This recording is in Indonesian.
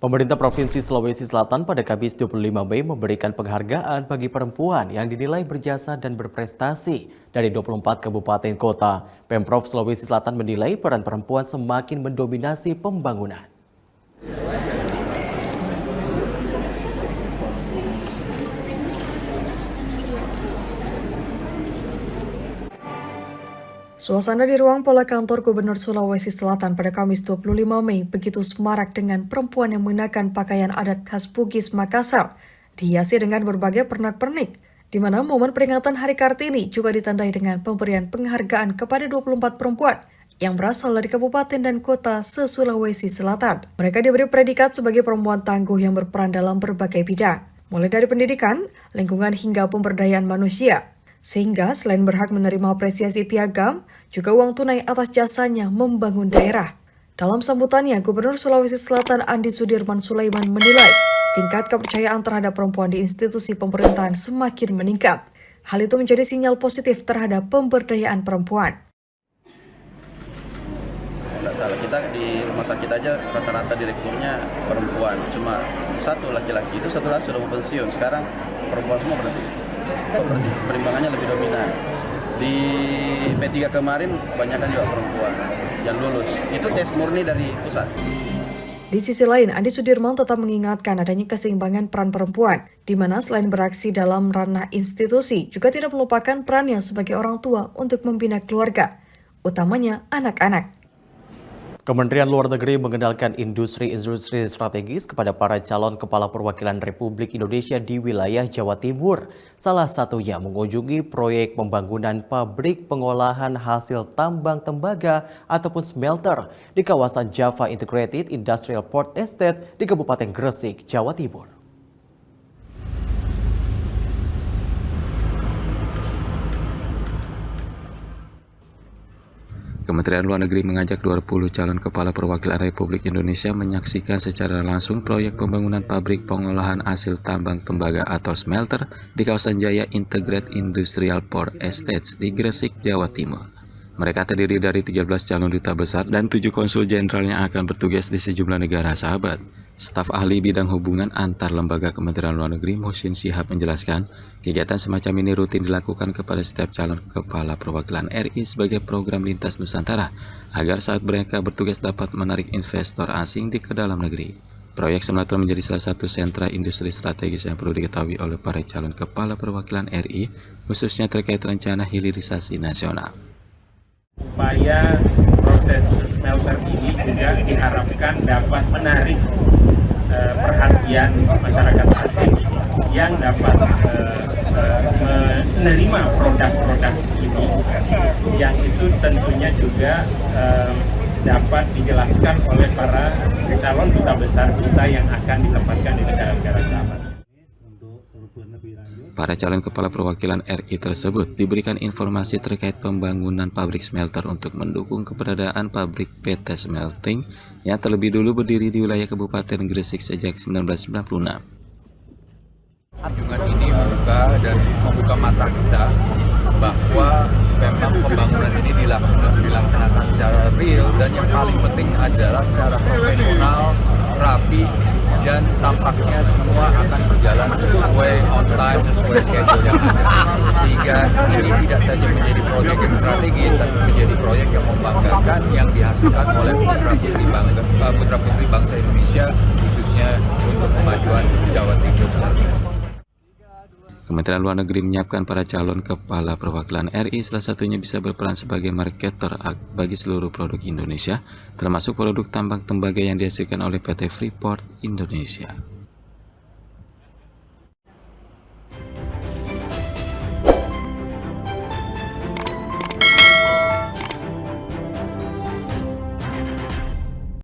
Pemerintah Provinsi Sulawesi Selatan pada Kamis 25 Mei memberikan penghargaan bagi perempuan yang dinilai berjasa dan berprestasi dari 24 kabupaten kota. Pemprov Sulawesi Selatan menilai peran perempuan semakin mendominasi pembangunan. Suasana di ruang pola kantor Gubernur Sulawesi Selatan pada Kamis 25 Mei begitu semarak dengan perempuan yang mengenakan pakaian adat khas Bugis Makassar, dihiasi dengan berbagai pernak-pernik, di mana momen peringatan Hari Kartini juga ditandai dengan pemberian penghargaan kepada 24 perempuan yang berasal dari kabupaten dan kota se-Sulawesi Selatan. Mereka diberi predikat sebagai perempuan tangguh yang berperan dalam berbagai bidang, mulai dari pendidikan, lingkungan hingga pemberdayaan manusia. Sehingga selain berhak menerima apresiasi piagam, juga uang tunai atas jasanya membangun daerah. Dalam sambutannya, Gubernur Sulawesi Selatan Andi Sudirman Sulaiman menilai tingkat kepercayaan terhadap perempuan di institusi pemerintahan semakin meningkat. Hal itu menjadi sinyal positif terhadap pemberdayaan perempuan. Tidak salah, kita di rumah sakit aja rata-rata direkturnya perempuan, cuma satu laki-laki, itu satu lagi sudah mau pensiun, sekarang perempuan semua berarti perimbangannya lebih dominan. Di P3 kemarin banyakkan juga perempuan yang lulus, itu tes murni dari pusat. Di sisi lain, Andi Sudirman tetap mengingatkan adanya keseimbangan peran perempuan, di mana selain beraksi dalam ranah institusi, juga tidak melupakan perannya sebagai orang tua untuk membina keluarga, utamanya anak-anak. Kementerian Luar Negeri mengenalkan industri-industri strategis kepada para calon kepala perwakilan Republik Indonesia di wilayah Jawa Timur. Salah satunya mengunjungi proyek pembangunan pabrik pengolahan hasil tambang tembaga ataupun smelter di kawasan Java Integrated Industrial Port Estate di Kabupaten Gresik, Jawa Timur. Kementerian Luar Negeri mengajak 20 calon kepala perwakilan Republik Indonesia menyaksikan secara langsung proyek pembangunan pabrik pengolahan hasil tambang tembaga atau smelter di kawasan Jaya Integrated Industrial Port Estates di Gresik, Jawa Timur. Mereka terdiri dari 13 calon duta besar dan 7 konsul jenderal yang akan bertugas di sejumlah negara sahabat. Staf ahli bidang hubungan antar lembaga Kementerian Luar Negeri Muhsin Syihab menjelaskan, kegiatan semacam ini rutin dilakukan kepada setiap calon kepala perwakilan RI sebagai program lintas Nusantara, agar saat mereka bertugas dapat menarik investor asing ke dalam negeri. Proyek smelter menjadi salah satu sentra industri strategis yang perlu diketahui oleh para calon kepala perwakilan RI, khususnya terkait rencana hilirisasi nasional. Upaya proses smelter ini juga diharapkan dapat menarik perhatian masyarakat asing yang dapat menerima produk-produk ini, yang itu tentunya juga dapat dijelaskan oleh para calon duta besar kita yang akan ditempatkan di negara-negara sahabat. Para calon kepala perwakilan RI tersebut diberikan informasi terkait pembangunan pabrik smelter untuk mendukung keberadaan pabrik PT Smelting yang terlebih dulu berdiri di wilayah Kabupaten Gresik sejak 1996. Kunjungan ini membuka mata kita bahwa memang pembangunan ini dilaksanakan secara real, dan yang paling penting adalah secara profesional, rapi, dan tampaknya semua akan berjalan sesuai on time, sesuai schedule yang ada. Sehingga ini tidak saja menjadi proyek yang strategis, tapi menjadi proyek yang membanggakan yang dihasilkan oleh putra-putri bangsa Indonesia, khususnya untuk kemajuan Jawa Timur. Kementerian Luar Negeri menyiapkan para calon kepala perwakilan RI, salah satunya bisa berperan sebagai marketer bagi seluruh produk Indonesia, termasuk produk tambang tembaga yang dihasilkan oleh PT Freeport Indonesia.